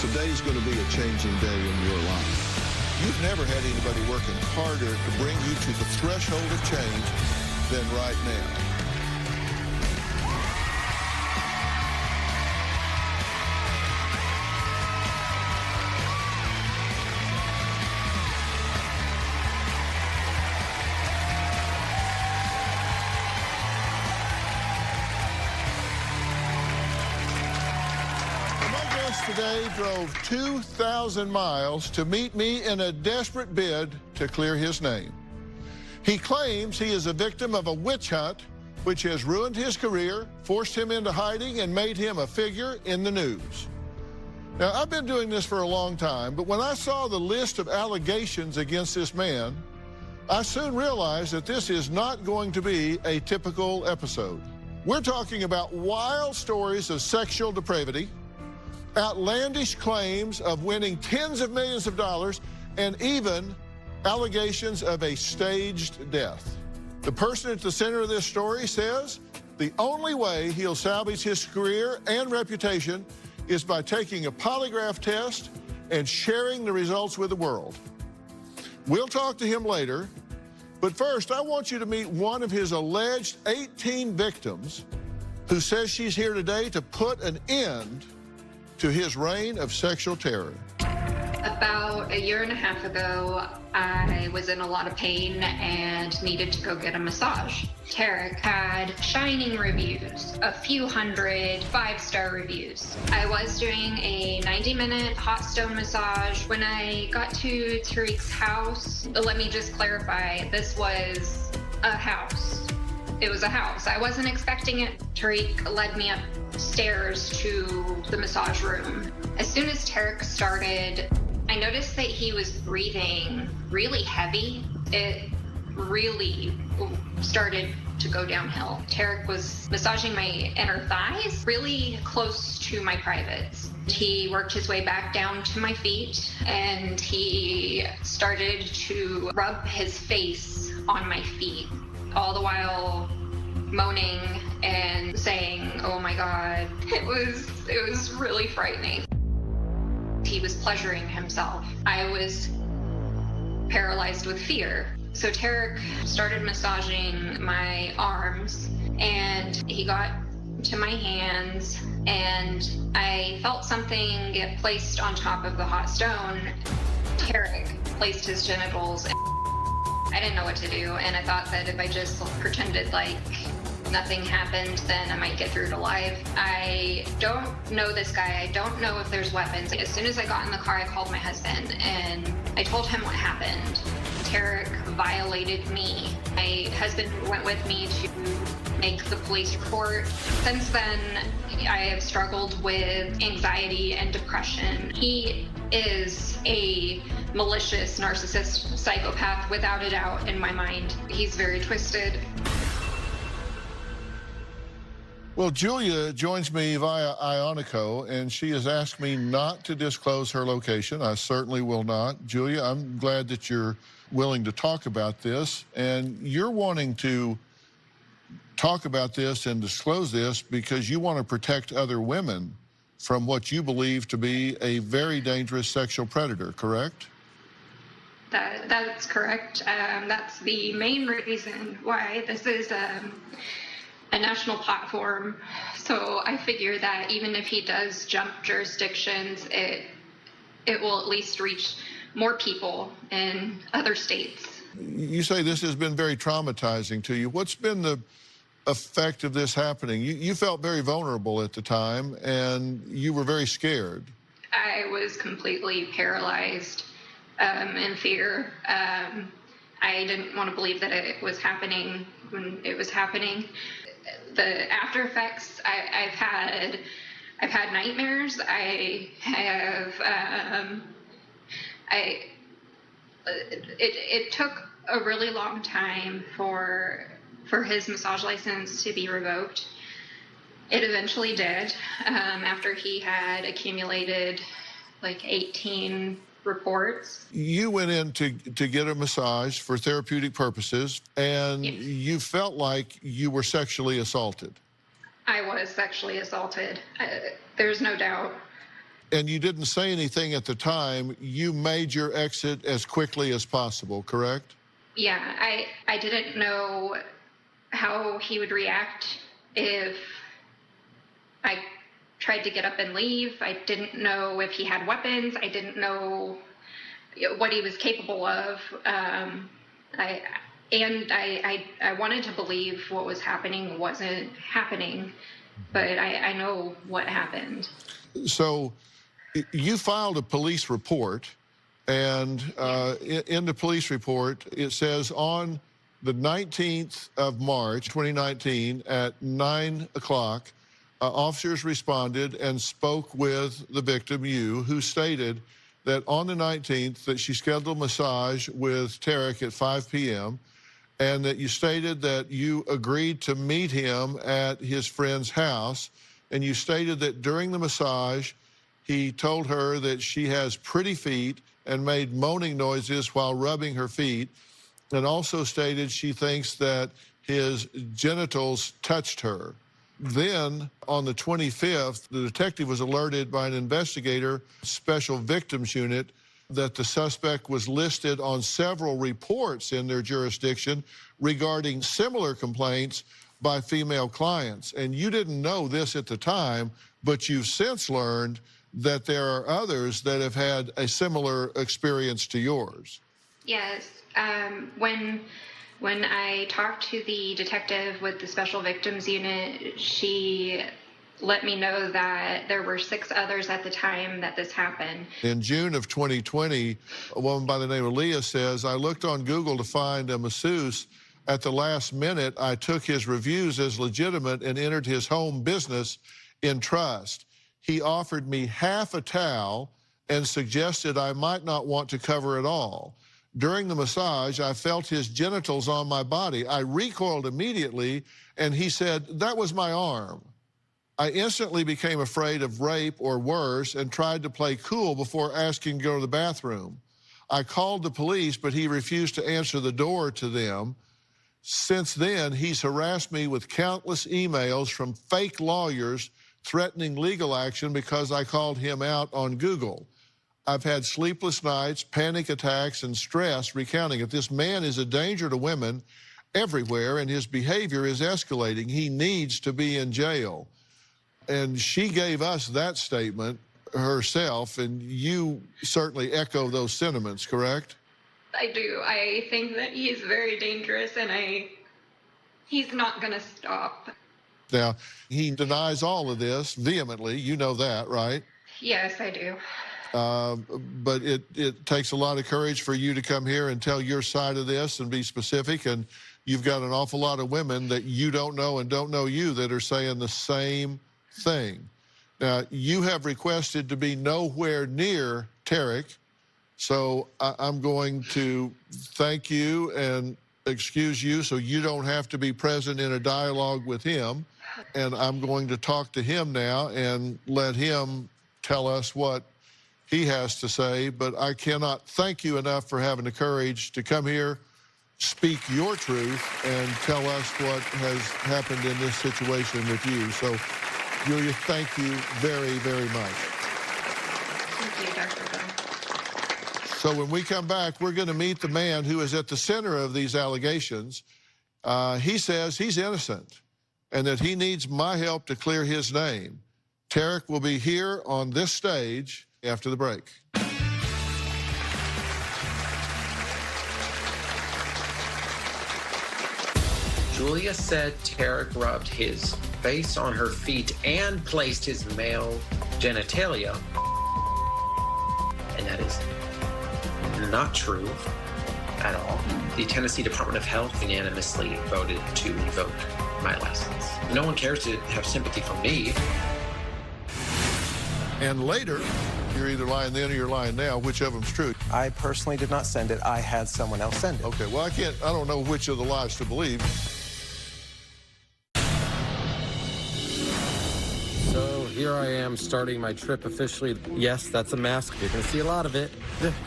Today's going to be a changing day in your life. You've never had anybody working harder to bring you to the threshold of change than right now. Today drove 2,000 miles to meet me in a desperate bid to clear his name. He claims he is a victim of a witch hunt which has ruined his career, forced him into hiding, and made him a figure in the news. Now, I've been doing this for a long time, but when I saw the list of allegations against this man, I soon realized that this is not going to be a typical episode. We're talking about wild stories of sexual depravity, outlandish claims of winning tens of millions of dollars, and even allegations of a staged death. The person at the center of this story says the only way he'll salvage his career and reputation is by taking a polygraph test and sharing the results with the world. We'll talk to him later, but first I want you to meet one of his alleged 18 victims who says she's here today to put an end to his reign of sexual terror. About a year and a half ago, I was in a lot of pain and needed to go get a massage. Tarek had shining reviews, a few hundred 5-star reviews. I was doing a 90-minute hot stone massage. When I got to Tarek's house, let me just clarify, this was a house. It was a house. I wasn't expecting it. Tarek led me upstairs to the massage room. As soon as Tarek started, I noticed that he was breathing really heavy. It really started to go downhill. Tarek was massaging my inner thighs, really close to my privates. He worked his way back down to my feet, and he started to rub his face on my feet, all the while moaning and saying, "Oh my God." It was really frightening. He was pleasuring himself. I was paralyzed with fear. So Tarek started massaging my arms, and he got to my hands, and I felt something get placed on top of the hot stone. Tarek placed his genitals. I didn't know what to do, and I thought that if I just pretended like nothing happened, then I might get through to life. I don't know this guy. I don't know if there's weapons. As soon as I got in the car, I called my husband, and I told him what happened. Tarek violated me. My husband went with me to make the police report. Since then, I have struggled with anxiety and depression. He is a malicious, narcissist psychopath, without a doubt, in my mind. He's very twisted. Well, Julia joins me via Ionico, and she has asked me not to disclose her location. I certainly will not. Julia, I'm glad that you're willing to talk about this, and you're wanting to talk about this and disclose this because you want to protect other women from what you believe to be a very dangerous sexual predator, correct? That's correct. That's the main reason why this is a national platform. So I figure that even if he does jump jurisdictions, it will at least reach more people in other states. You say this has been very traumatizing to you. What's been the effect of this happening? You felt very vulnerable at the time, and you were very scared. I was completely paralyzed in fear. I didn't want to believe that it was happening when it was happening. The after effects, I've had nightmares. It took a really long time for his massage license to be revoked. It eventually did, after he had accumulated like 18 reports. You went in to get a massage for therapeutic purposes, and Yes. You felt like you were sexually assaulted. I was sexually assaulted. There's no doubt. And you didn't say anything at the time. You made your exit as quickly as possible, correct? Yeah, I didn't know how he would react if I tried to get up and leave. I didn't know if he had weapons. I didn't know what he was capable of. I wanted to believe what was happening wasn't happening, but I know what happened. So you filed a police report, and in the police report, it says on the 19th of March, 2019, at 9 o'clock, officers responded and spoke with the victim, you, who stated that on the 19th that she scheduled a massage with Tarek at 5 p.m., and that you stated that you agreed to meet him at his friend's house, and you stated that during the massage, he told her that she has pretty feet and made moaning noises while rubbing her feet, and also stated she thinks that his genitals touched her. Then, on the 25th, the detective was alerted by an investigator, Special Victims Unit, that the suspect was listed on several reports in their jurisdiction regarding similar complaints by female clients. And you didn't know this at the time, but you've since learned that there are others that have had a similar experience to yours. Yes. When I talked to the detective with the Special Victims Unit, she let me know that there were 6 others at the time that this happened. In June of 2020, a woman by the name of Leah says, I looked on Google to find a masseuse. At the last minute, I took his reviews as legitimate and entered his home business in trust. He offered me half a towel and suggested I might not want to cover it all. During the massage, I felt his genitals on my body. I recoiled immediately, and he said, that was my arm. I instantly became afraid of rape or worse and tried to play cool before asking to go to the bathroom. I called the police, but he refused to answer the door to them. Since then, he's harassed me with countless emails from fake lawyers threatening legal action because I called him out on Google. I've had sleepless nights, panic attacks, and stress recounting it. This man is a danger to women everywhere, and his behavior is escalating. He needs to be in jail. And she gave us that statement herself, and you certainly echo those sentiments, correct? I do. I think that he is very dangerous, and he's not going to stop. Now, he denies all of this vehemently. You know that, right? Yes, I do. But it takes a lot of courage for you to come here and tell your side of this and be specific. And you've got an awful lot of women that you don't know and don't know you that are saying the same thing. Now, you have requested to be nowhere near Tarek, so I'm going to thank you and excuse you so you don't have to be present in a dialogue with him. And I'm going to talk to him now and let him tell us what he has to say. But I cannot thank you enough for having the courage to come here, speak your truth, and tell us what has happened in this situation with you. So, Julia, thank you very, very much. Thank you, Dr. Bill. So when we come back, we're going to meet the man who is at the center of these allegations. He says he's innocent and that he needs my help to clear his name. Tarek will be here on this stage after the break. Julia said Tarek rubbed his face on her feet and placed his male genitalia. And that is not true at all. The Tennessee Department of Health unanimously voted to revoke my license. No one cares to have sympathy for me. And later, you're either lying then or you're lying now. Which of them's true? I personally did not send it. I had someone else send it. Okay, well, I don't know which of the lies to believe. So here I am starting my trip officially. Yes, that's a mask. You're going to see a lot of it.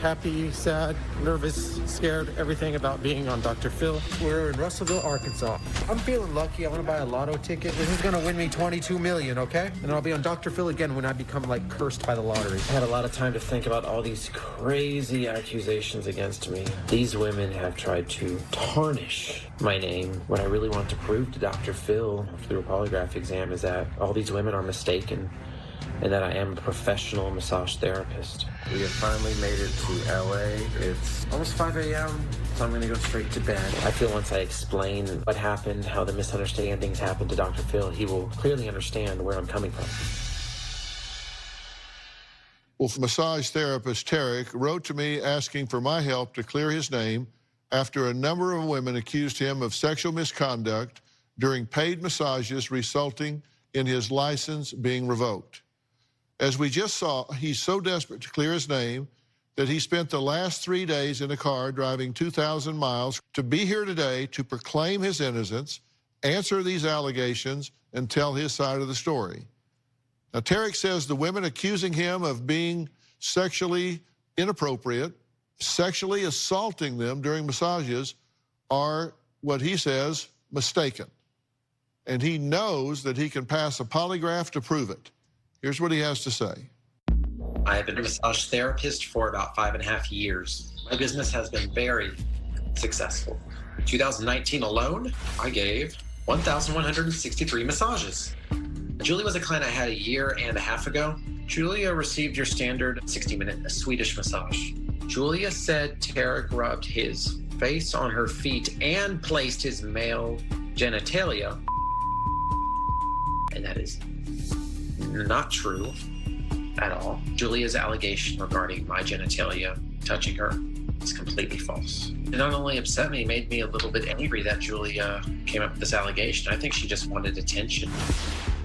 Happy, sad, nervous, scared, everything about being on Dr. Phil. We're in Russellville, Arkansas. I'm feeling lucky. I want to buy a lotto ticket. This is going to win me $22 million, okay? And I'll be on Dr. Phil again when I become, like, cursed by the lottery. I had a lot of time to think about all these crazy accusations against me. These women have tried to tarnish my name. What I really want to prove to Dr. Phil through a polygraph exam is that all these women are mistaken and that I am a professional massage therapist. We have finally made it to LA. It's almost 5 a.m., so I'm gonna go straight to bed. I feel once I explain what happened, how the misunderstandings happened to Dr. Phil, he will clearly understand where I'm coming from. Well, massage therapist Tarek wrote to me asking for my help to clear his name after a number of women accused him of sexual misconduct during paid massages, resulting in his license being revoked. As we just saw, he's so desperate to clear his name that he spent the last 3 days in a car driving 2,000 miles to be here today to proclaim his innocence, answer these allegations, and tell his side of the story. Now, Tarek says the women accusing him of being sexually inappropriate, sexually assaulting them during massages, are what he says mistaken. And he knows that he can pass a polygraph to prove it. Here's what he has to say. I have been a massage therapist for about 5.5 years. My business has been very successful. In 2019 alone, I gave 1,163 massages. Julie was a client I had 1.5 years ago. Julia received your standard 60-minute Swedish massage. Julia said Tarek rubbed his face on her feet and placed his male genitalia. And that is not true at all. Julia's allegation regarding my genitalia touching her is completely false. It not only upset me, it made me a little bit angry that Julia came up with this allegation. I think she just wanted attention.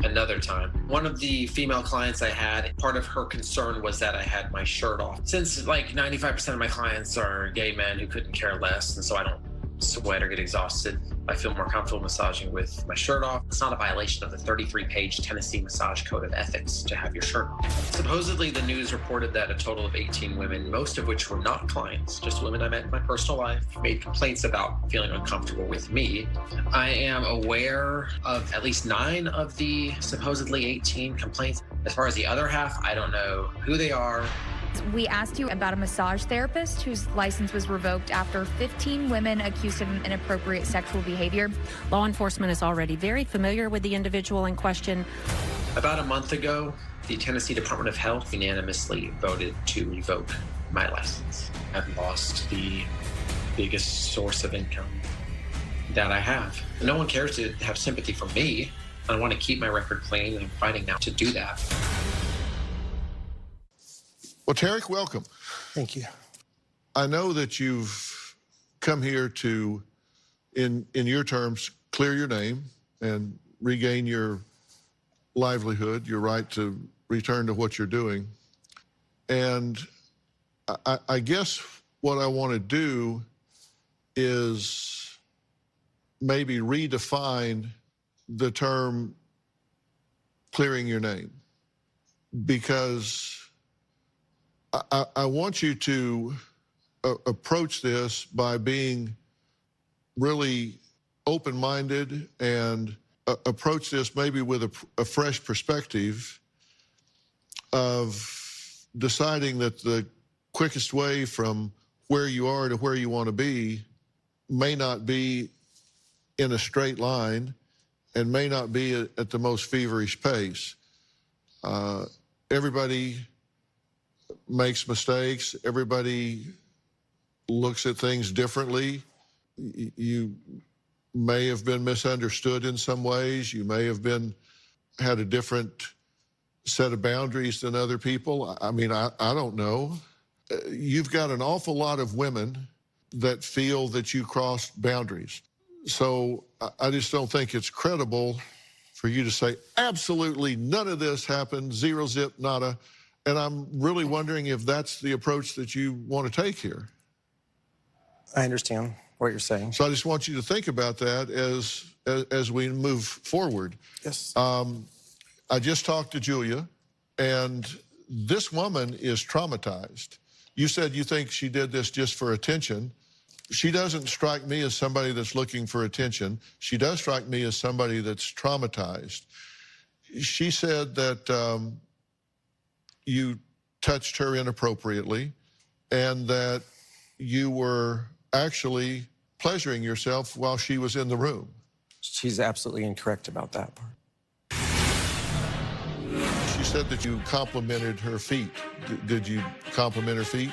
Another time, one of the female clients I had, part of her concern was that I had my shirt off. Since like 95% of my clients are gay men who couldn't care less, and so I don't sweat or get exhausted, I feel more comfortable massaging with my shirt off. It's not a violation of the 33-page Tennessee Massage Code of Ethics to have your shirt off. Supposedly, the news reported that a total of 18 women, most of which were not clients, just women I met in my personal life, made complaints about feeling uncomfortable with me. I am aware of at least 9 of the supposedly 18 complaints. As far as the other half, I don't know who they are. We asked you about a massage therapist whose license was revoked after 15 women accused him of inappropriate sexual behavior. Law enforcement is already very familiar with the individual in question. About a month ago, the Tennessee Department of Health unanimously voted to revoke my license. I've lost the biggest source of income that I have. No one cares to have sympathy for me. I want to keep my record clean, and I'm fighting now to do that. Well, Tarek, welcome. Thank you. I know that you've come here to, in your terms, clear your name and regain your livelihood, your right to return to what you're doing. And I guess what I want to do is maybe redefine the term clearing your name, because I want you to approach this by being really open-minded and approach this maybe with a fresh perspective of deciding that the quickest way from where you are to where you want to be may not be in a straight line and may not be at the most feverish pace. Everybody makes mistakes. Everybody looks at things differently. You may have been misunderstood in some ways. You may have had a different set of boundaries than other people. I mean, I don't know. You've got an awful lot of women that feel that you crossed boundaries. So I just don't think it's credible for you to say, absolutely none of this happened, zero zip, nada. And I'm really wondering if that's the approach that you want to take here. I understand what you're saying. So I just want you to think about that as we move forward. Yes. I just talked to Julia, and this woman is traumatized. You said you think she did this just for attention. She doesn't strike me as somebody that's looking for attention. She does strike me as somebody that's traumatized. She said that you touched her inappropriately and that you were actually pleasuring yourself while she was in the room. She's absolutely incorrect about that part. She said that you complimented her feet. Did you compliment her feet?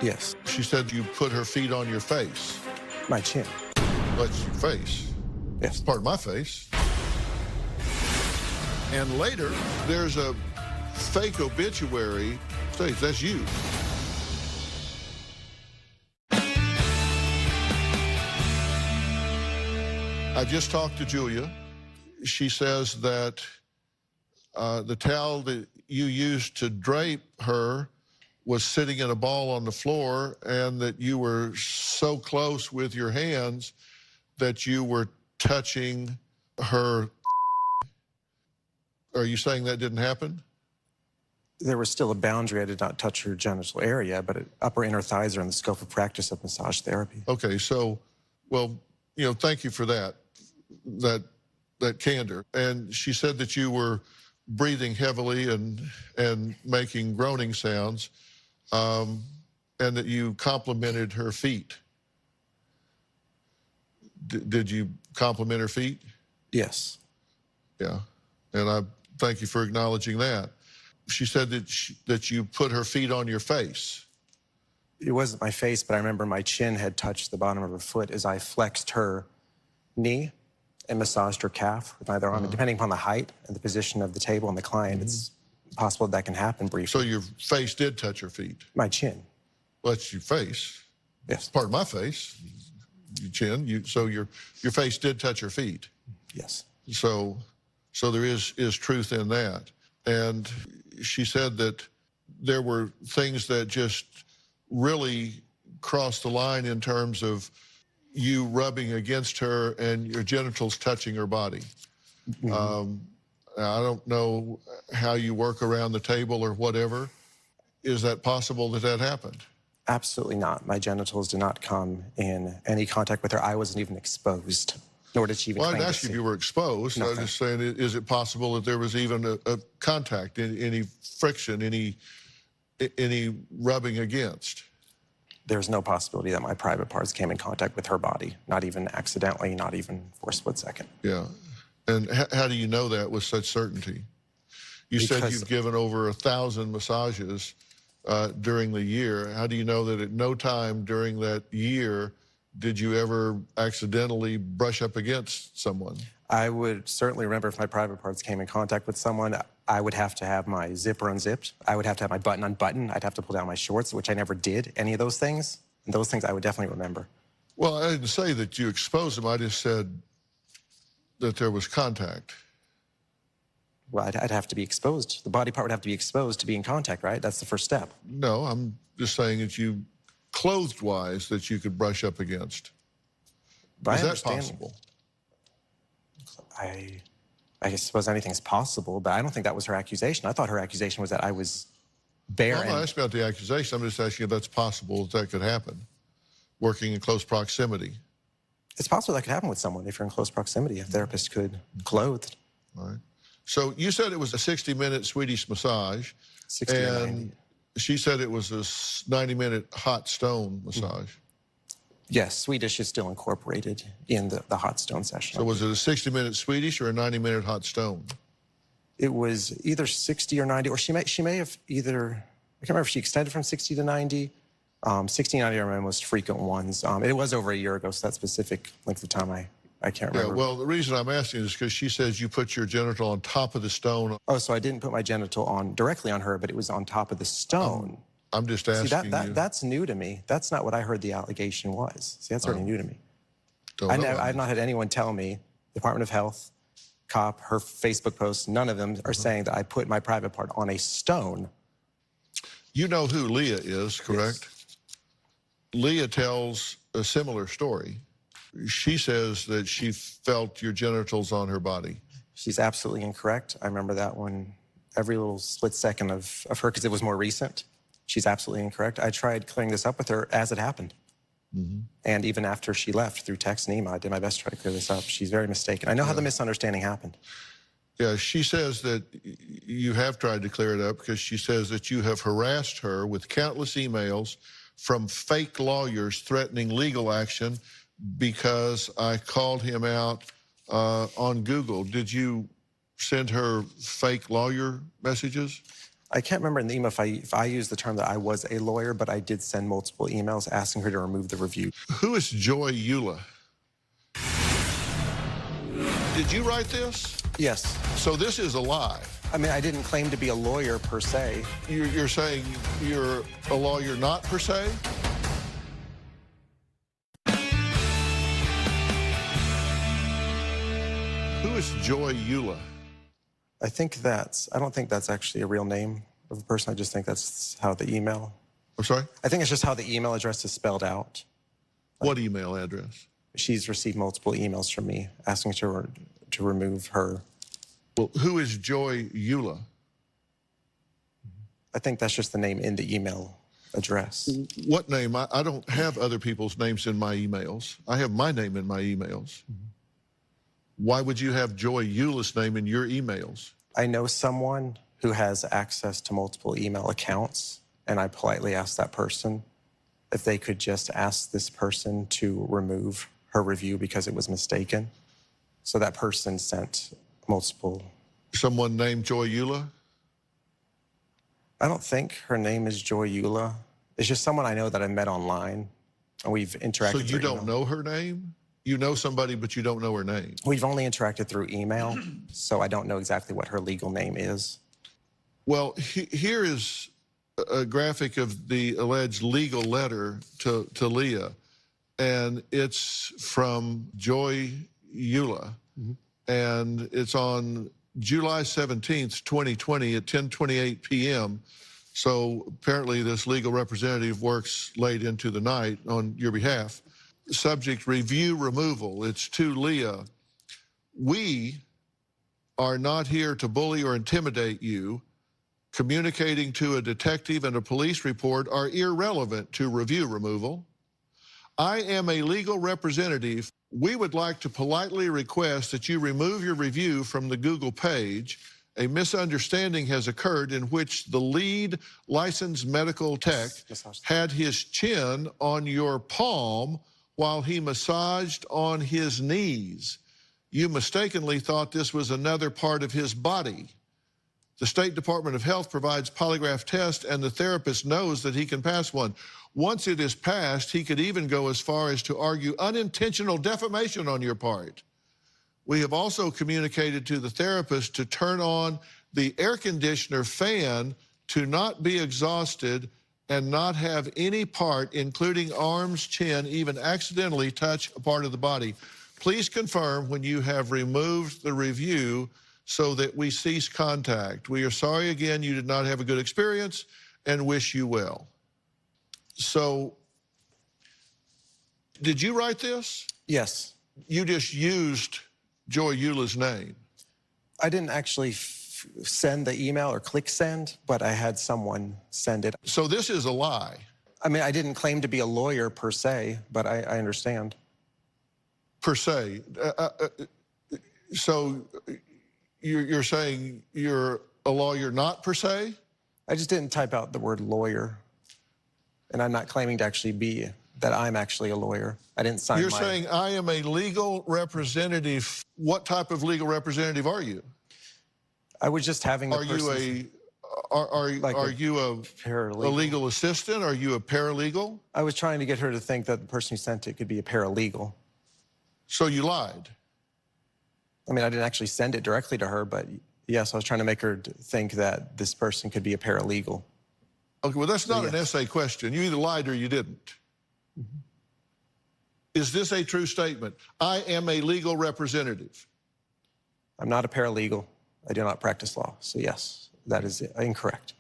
Yes. She said you put her feet on your face. My chin. That's your face. Yes. Part of my face. And later, there's a fake obituary. States that's you. I just talked to Julia. She says that the towel that you used to drape her was sitting in a ball on the floor, and that you were so close with your hands that you were touching her. Are you saying that didn't happen? There was still a boundary. I did not touch her genital area, but upper inner thighs are in the scope of practice of massage therapy. Okay, so, well, you know, thank you for that candor. And she said that you were breathing heavily and making groaning sounds, and that you complimented her feet. Did you compliment her feet? Yes. Yeah, and I thank you for acknowledging that. She said that you put her feet on your face. It wasn't my face, but I remember my chin had touched the bottom of her foot as I flexed her knee and massaged her calf with either arm. Depending upon the height and the position of the table and the client, it's possible that can happen briefly. So your face did touch her feet? My chin. Well, that's your face. Yes. Part of my face, your chin. So your face did touch her feet. Yes. So there is truth in that. And she said that there were things that just really crossed the line in terms of you rubbing against her and your genitals touching her body. I don't know how you work around the table or whatever. Is that possible that happened? Absolutely not. My genitals did not come in any contact with her. I wasn't even exposed, nor did she even Well, I claim didn't to ask you see. if you were exposed. I was just saying, is it possible that there was even a contact, any friction, any rubbing against? There's no possibility that my private parts came in contact with her body, not even accidentally, not even for a split second. Yeah. And how do you know that with such certainty? You said you've given over 1,000 massages during the year. How do you know that at no time during that year did you ever accidentally brush up against someone? I would certainly remember if my private parts came in contact with someone. I would have to have my zipper unzipped. I would have to have my button unbuttoned. I'd have to pull down my shorts, which I never did, any of those things. And those things I would definitely remember. Well, I didn't say that you exposed them. I just said that there was contact. Well, I'd have to be exposed. The body part would have to be exposed to be in contact, right? That's the first step. No, I'm just saying that you, clothed-wise, that you could brush up against. But Is that possible? I suppose anything's possible, but I don't think that was her accusation. I thought her accusation was that I was bare. I'm not asking about the accusation. I'm just asking if that's possible that could happen, working in close proximity. It's possible that could happen with someone if you're in close proximity. A therapist could clothed. All right. So you said it was a 60-minute Swedish massage. 60 or 90. And she said it was a 90-minute hot stone massage. Yes, Swedish is still incorporated in the hot stone session. So was it a 60-minute Swedish or a 90-minute hot stone? It was either 60 or 90, or she may have either, I can't remember if she extended from 60 to 90. 60 and 90 are my most frequent ones. It was over a year ago, so that specific length of time I can't remember. Yeah, well, the reason I'm asking is because she says you put your genital on top of the stone. Oh, so I didn't put my genital on directly on her, but it was on top of the stone. I'm just asking you. That's new to me. That's not what I heard the allegation was. See, that's already new to me. I've not had anyone tell me, Department of Health, cop, her Facebook posts, none of them are saying that I put my private part on a stone. You know who Leah is, correct? Yes. Leah tells a similar story. She says that she felt your genitals on her body. She's absolutely incorrect. I remember that one, every little split second of her, because it was more recent. She's absolutely incorrect. I tried clearing this up with her as it happened. And even after she left through text and email, I did my best to try to clear this up. She's very mistaken. I know how the misunderstanding happened. Yeah, she says that you have tried to clear it up because she says that you have harassed her with countless emails from fake lawyers threatening legal action because I called him out on Google. Did you send her fake lawyer messages? I can't remember in the email if I used the term that I was a lawyer, but I did send multiple emails asking her to remove the review. Who is Joy Eula? Did you write this? Yes. So this is a lie. I mean, I didn't claim to be a lawyer per se. You're saying you're a lawyer not per se? Who is Joy Eula? I don't think that's actually a real name of a person. I just think that's how the email. I'm sorry? I think it's just how the email address is spelled out. What email address? She's received multiple emails from me asking to remove her. Well, who is Joy Eula? I think that's just the name in the email address. What name? I don't have other people's names in my emails. I have my name in my emails. Why would you have Joy Eula's name in your emails? I know someone who has access to multiple email accounts, and I politely asked that person if they could just ask this person to remove her review because it was mistaken. So that person sent multiple. Someone named Joy Eula? I don't think her name is Joy Eula. It's just someone I know that I met online, and we've interacted. So you don't know her name? You know somebody, but you don't know her name? We've only interacted through email, so I don't know exactly what her legal name is. Well, here is a graphic of the alleged legal letter to Leah, and it's from Joy Eula, and it's on July 17th, 2020 at 10:28 p.m. So apparently this legal representative works late into the night on your behalf. Subject, review removal. It's to Leah. We are not here to bully or intimidate you. Communicating to a detective and a police report are irrelevant to review removal. I am a legal representative. We would like to politely request that you remove your review from the Google page. A misunderstanding has occurred in which the lead licensed medical tech had his chin on your palm while he massaged on his knees. You mistakenly thought this was another part of his body. The State Department of Health provides polygraph tests, and the therapist knows that he can pass one. Once it is passed, he could even go as far as to argue unintentional defamation on your part. We have also communicated to the therapist to turn on the air conditioner fan to not be exhausted and not have any part, including arms, chin, even accidentally touch a part of the body. Please confirm when you have removed the review so that we cease contact. We are sorry again you did not have a good experience and wish you well. So, did you write this? Yes. You just used Joy Eula's name. I didn't actually send the email or click send, but I had someone send it. So this is a lie. I mean, I didn't claim to be a lawyer per se, but I understand. Per se. So you're saying you're a lawyer not per se? I just didn't type out the word lawyer. And I'm not claiming to actually be that I'm actually a lawyer. I didn't sign You're saying I am a legal representative. What type of legal representative are you? I was just having the Are you a paralegal. legal assistant? Are you a paralegal? I was trying to get her to think that the person who sent it could be a paralegal. So you lied? I mean, I didn't actually send it directly to her, but yes, I was trying to make her think that this person could be a paralegal. Okay, well, that's not an essay question. You either lied or you didn't. Is this a true statement? I am a legal representative. I'm not a paralegal. I do not practice law. So yes, that is incorrect.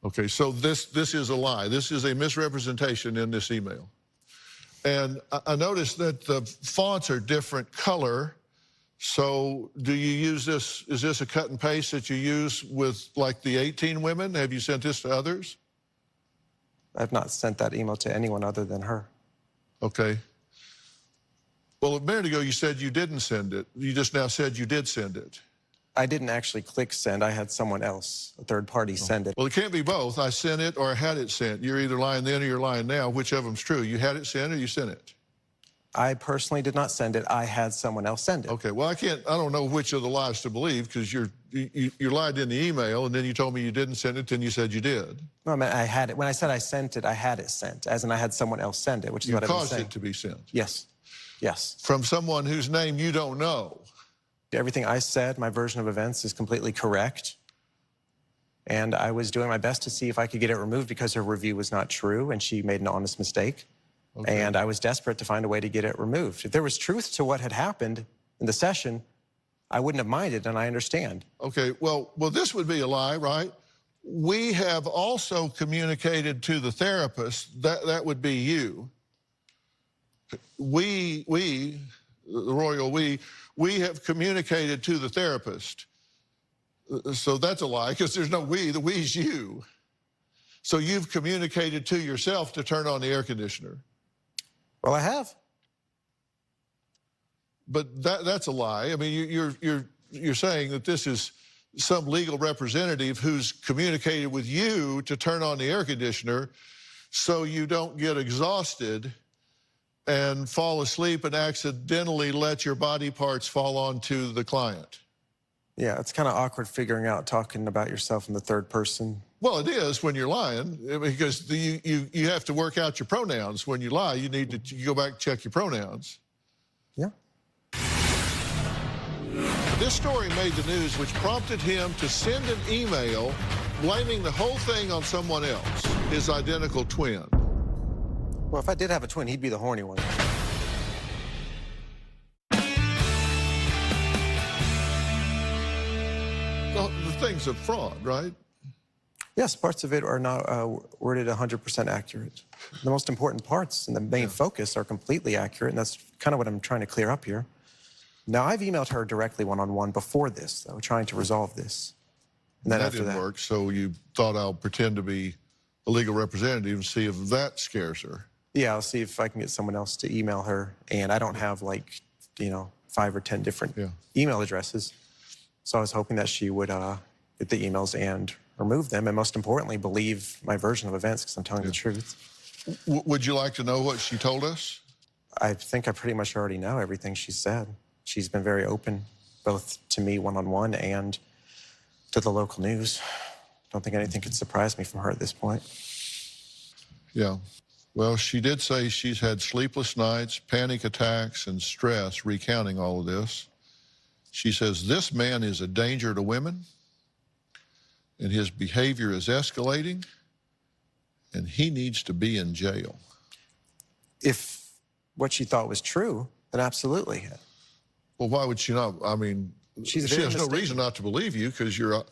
Okay, so this is a lie. This is a misrepresentation in this email. And I noticed that the fonts are different color. So do you use this, is this a cut and paste that you use with like the 18 women? Have you sent this to others? I've not sent that email to anyone other than her. Okay. Well, a minute ago you said you didn't send it. You just now said you did send it. I didn't actually click send. I had someone else, a third party, send it. Well, it can't be both. I sent it or I had it sent. You're either lying then or you're lying now. Which of them's true? You had it sent or you sent it? I personally did not send it. I had someone else send it. Okay, well, I don't know which of the lies to believe because you lied in the email and then you told me you didn't send it, then you said you did. No, I mean, I had it. When I said I sent it, I had it sent, as in I had someone else send it, which is You what I've been caused saying. it to be sent. Yes, yes. From someone whose name you don't know. Everything I said, my version of events, is completely correct. And I was doing my best to see if I could get it removed because her review was not true and she made an honest mistake. Okay. And I was desperate to find a way to get it removed. If there was truth to what had happened in the session, I wouldn't have minded, and I understand. Okay, well, this would be a lie, right? We have also communicated to the therapist, that would be you. We, the royal we have communicated to the therapist. So that's a lie, because there's no we, the we's you. So you've communicated to yourself to turn on the air conditioner. Well, I have. But that's a lie. I mean, you're saying that this is some legal representative who's communicated with you to turn on the air conditioner so you don't get exhausted and fall asleep and accidentally let your body parts fall onto the client. Yeah, it's kind of awkward figuring out talking about yourself in the third person. Well, it is when you're lying, because you have to work out your pronouns. When you lie, you need to go back and check your pronouns. Yeah. This story made the news, which prompted him to send an email blaming the whole thing on someone else, his identical twin. Well, if I did have a twin, he'd be the horny one. The thing's a fraud, right? Yes, parts of it are not worded 100% accurate. The most important parts and the main focus are completely accurate, and that's kind of what I'm trying to clear up here. Now, I've emailed her directly one-on-one before this, though, trying to resolve this. And then that after didn't that work, so you thought I'll pretend to be a legal representative and see if that scares her. Yeah, I'll see if I can get someone else to email her. And I don't have, like, 5 or 10 different email addresses. So I was hoping that she would get the emails and remove them, and most importantly, believe my version of events, because I'm telling the truth. Would you like to know what she told us? I think I pretty much already know everything she said. She's been very open, both to me one-on-one and to the local news. Don't think anything could surprise me from her at this point. Yeah. Well, she did say she's had sleepless nights, panic attacks, and stress recounting all of this. She says, this man is a danger to women, and his behavior is escalating, and he needs to be in jail. If what she thought was true, then absolutely. Well, why would she not? I mean, she has no reason not to believe you because you're a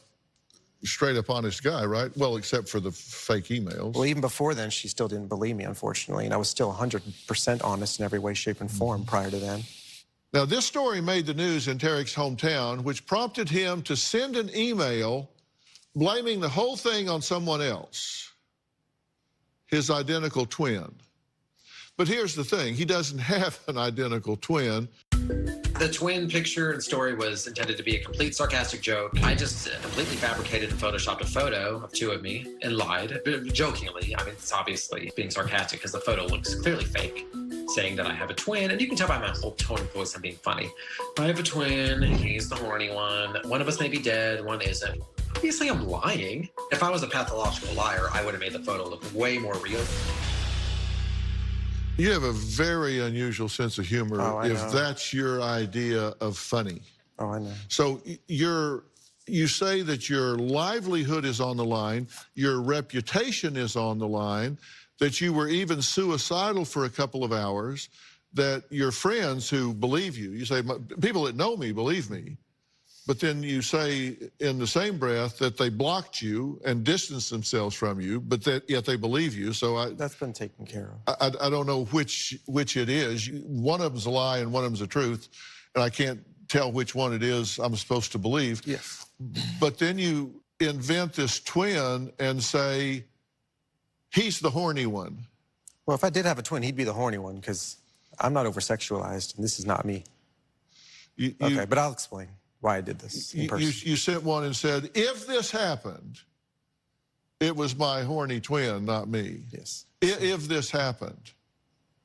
straight up honest guy, right? Well, except for the fake emails. Well, even before then, she still didn't believe me, unfortunately, and I was still 100% honest in every way, shape, and form prior to then. Now, this story made the news in Tarek's hometown, which prompted him to send an email blaming the whole thing on someone else, his identical twin. But here's the thing, he doesn't have an identical twin. The twin picture and story was intended to be a complete sarcastic joke. I just completely fabricated and photoshopped a photo of two of me and lied, jokingly. I mean, it's obviously being sarcastic because the photo looks clearly fake, saying that I have a twin, and you can tell by my whole tone of voice I'm being funny. I have a twin, he's the horny one. One of us may be dead, one isn't. Obviously, I'm lying. If I was a pathological liar, I would have made the photo look way more real. You have a very unusual sense of humor, if that's your idea of funny. Oh, I know. So you say that your livelihood is on the line, your reputation is on the line, that you were even suicidal for a couple of hours, that your friends who believe you say, people that know me believe me, but then you say in the same breath that they blocked you and distanced themselves from you, but that yet they believe you. So that's been taken care of. I don't know which it is. One of them's a lie and one of them's the truth, and I can't tell which one it is I'm supposed to believe. Yes. But then you invent this twin and say, he's the horny one. Well, if I did have a twin, he'd be the horny one because I'm not over-sexualized, and this is not me. Okay, but I'll explain why I did this in person. You sent one and said, if this happened, it was my horny twin, not me. Yes. If this happened.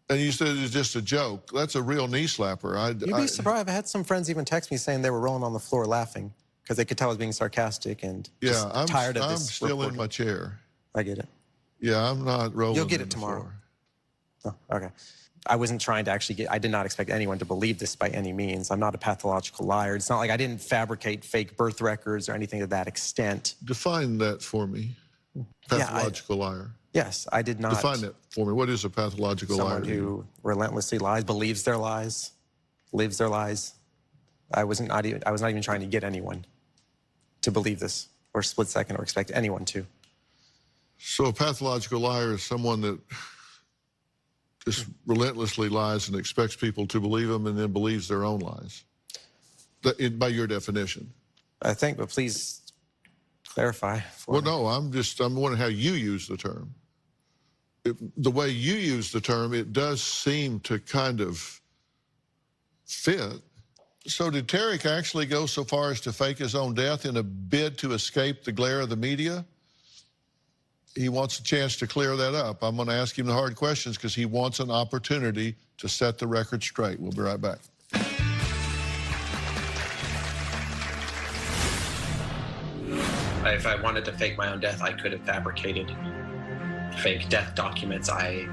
And you said it's just a joke. That's a real knee slapper. You'd be surprised. I had some friends even text me saying they were rolling on the floor laughing because they could tell I was being sarcastic and just tired of this. I'm still reporting. in my chair. I get it. Yeah, I'm not rolling. You'll get it tomorrow. Oh, okay. I wasn't trying to actually I did not expect anyone to believe this by any means. I'm not a pathological liar. It's not like I didn't fabricate fake birth records or anything to that extent. Define that for me. Pathological liar. Yes, I did not. Define that for me. What is a pathological liar? Someone who relentlessly lies, believes their lies, lives their lies. I was not even trying to get anyone to believe this or split second or expect anyone to. So a pathological liar is someone that just relentlessly lies and expects people to believe them and then believes their own lies, by your definition. I think, but please clarify. Well, no, I'm wondering how you use the term. The way you use the term, it does seem to kind of fit. So did Tarek actually go so far as to fake his own death in a bid to escape the glare of the media? He wants a chance to clear that up. I'm going to ask him the hard questions because he wants an opportunity to set the record straight. We'll be right back. If I wanted to fake my own death, I could have fabricated fake death documents. I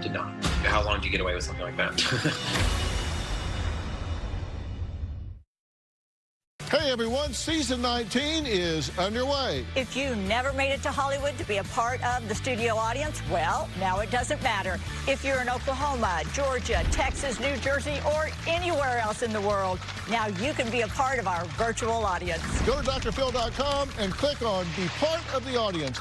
did not. How long do you get away with something like that? Hey everyone, season 19 is underway. If you never made it to Hollywood to be a part of the studio audience, well, now it doesn't matter. If you're in Oklahoma, Georgia, Texas, New Jersey, or anywhere else in the world, now you can be a part of our virtual audience. Go to drphil.com and click on Be Part of the Audience.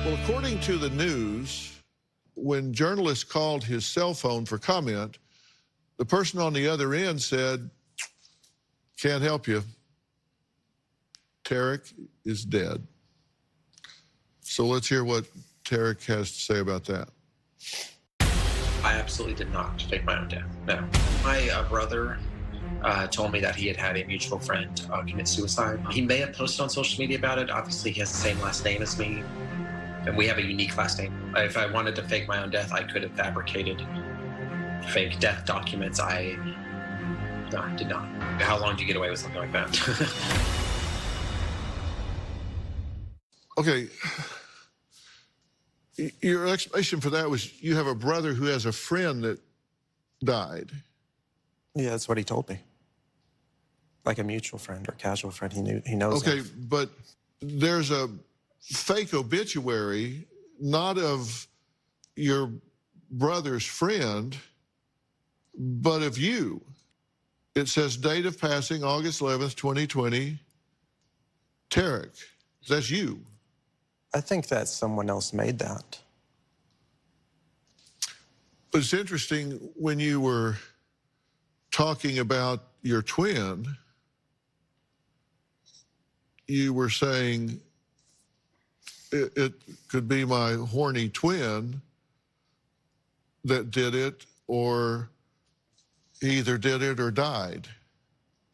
Well, according to the news, when journalists called his cell phone for comment, the person on the other end said, can't help you. Tarek is dead. So let's hear what Tarek has to say about that. I absolutely did not fake my own death, no. My brother told me that he had a mutual friend commit suicide. He may have posted on social media about it. Obviously, he has the same last name as me, and we have a unique last name. If I wanted to fake my own death, I could have fabricated fake death documents. I did not. How long do you get away with something like that? Okay. Your explanation for that was you have a brother who has a friend that died. Yeah, that's what he told me. Like a mutual friend or casual friend he knows. Okay, of. but there's a fake obituary, not of your brother's friend, but of you. It says date of passing, August 11th, 2020, Tarek. That's you. I think that someone else made that. But it's interesting when you were talking about your twin, you were saying it could be my horny twin that did it, or he either did it or died.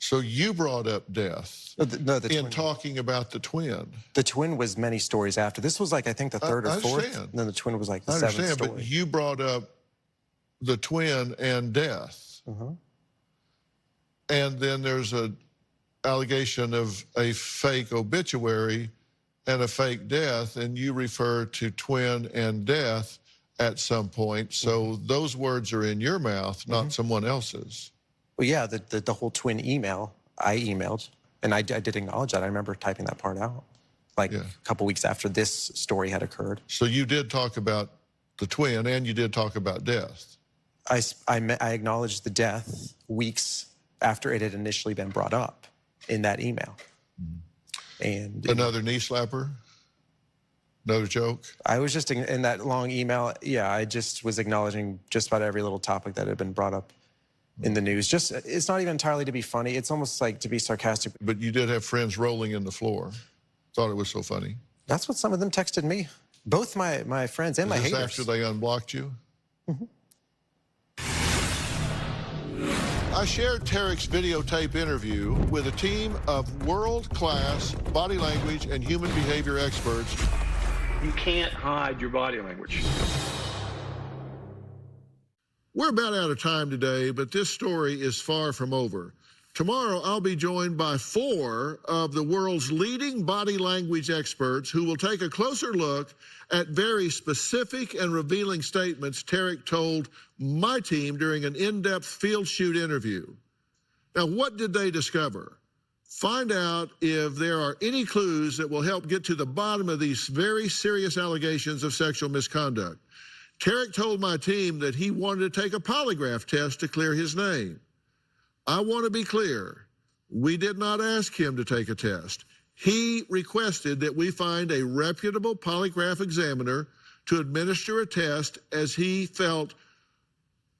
So you brought up death the in twin. talking about the twin. The twin was many stories after. This was like, I think, the third or fourth. understand. And then the twin was like the I seventh understand, story. but you brought up the twin and death. And then there's an allegation of a fake obituary and a fake death, and you refer to twin and death at some point. So those words are in your mouth, not someone else's. Well, yeah, the whole twin email, I emailed, and I did acknowledge that. I remember typing that part out, like a couple weeks after this story had occurred. So you did talk about the twin, and you did talk about death. I acknowledged the death weeks after it had initially been brought up in that email. And Another knee slapper? No joke? I was just in that long email, yeah, I just was acknowledging just about every little topic that had been brought up in the news. Just, it's not even entirely to be funny. It's almost like to be sarcastic. But you did have friends rolling in the floor. Thought it was so funny. That's what some of them texted me. Both my friends and my Is this haters. after they unblocked you? Mm-hmm. I shared Tarek's videotape interview with a team of world-class body language and human behavior experts. You can't hide your body language. We're about out of time today, but this story is far from over. Tomorrow, I'll be joined by 4 of the world's leading body language experts who will take a closer look at very specific and revealing statements Tarek told my team during an in-depth field shoot interview. Now, what did they discover? Find out if there are any clues that will help get to the bottom of these very serious allegations of sexual misconduct. Tarek told my team that he wanted to take a polygraph test to clear his name. I want to be clear. We did not ask him to take a test. He requested that we find a reputable polygraph examiner to administer a test as he felt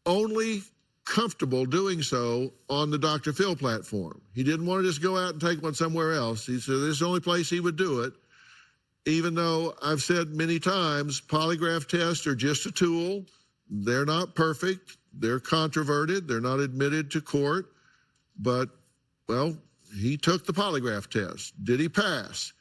only comfortable doing so on the Dr. Phil platform. He didn't want to just go out and take one somewhere else. He said this is the only place he would do it, even though I've said many times polygraph tests are just a tool. They're not perfect. They're controverted. They're not admitted to court. But, well, he took the polygraph test. Did he pass?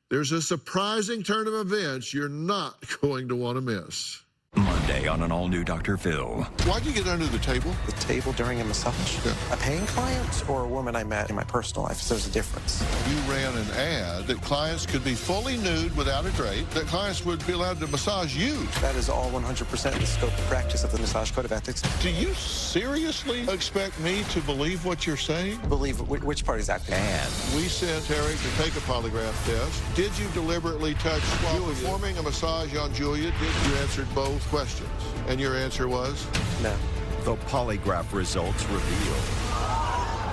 There's a surprising turn of events you're not going to want to miss. Monday on an all-new Dr. Phil. Why'd you get under the table? The table during a massage? Yeah. A paying client or a woman I met in my personal life? So there's a difference. You ran an ad that clients could be fully nude without a drape, that clients would be allowed to massage you. That is all 100% the scope of practice of the Massage Code of Ethics. Do you seriously expect me to believe what you're saying? Believe which part exactly? And We sent Tarek to take a polygraph test. Did you deliberately touch while performing a massage on Julia? You answered both questions. And your answer was? No. the polygraph results reveal.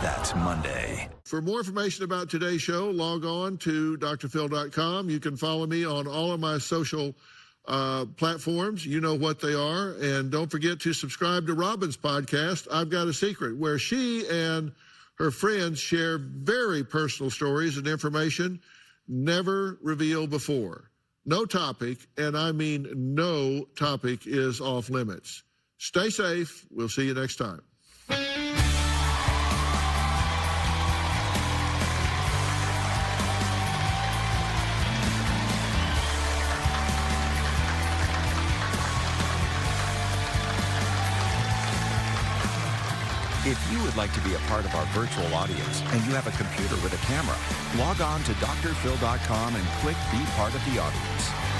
That's Monday. For more information about today's show, log on to drphil.com. You can follow me on all of my social platforms. You know what they are. And don't forget to subscribe to Robin's podcast, I've Got a Secret, where she and her friends share very personal stories and information never revealed before. No topic, and I mean no topic, is off limits. Stay safe. We'll see you next time. If you would like to be a part of our virtual audience and you have a computer with a camera, log on to drphil.com and click Be Part of the Audience.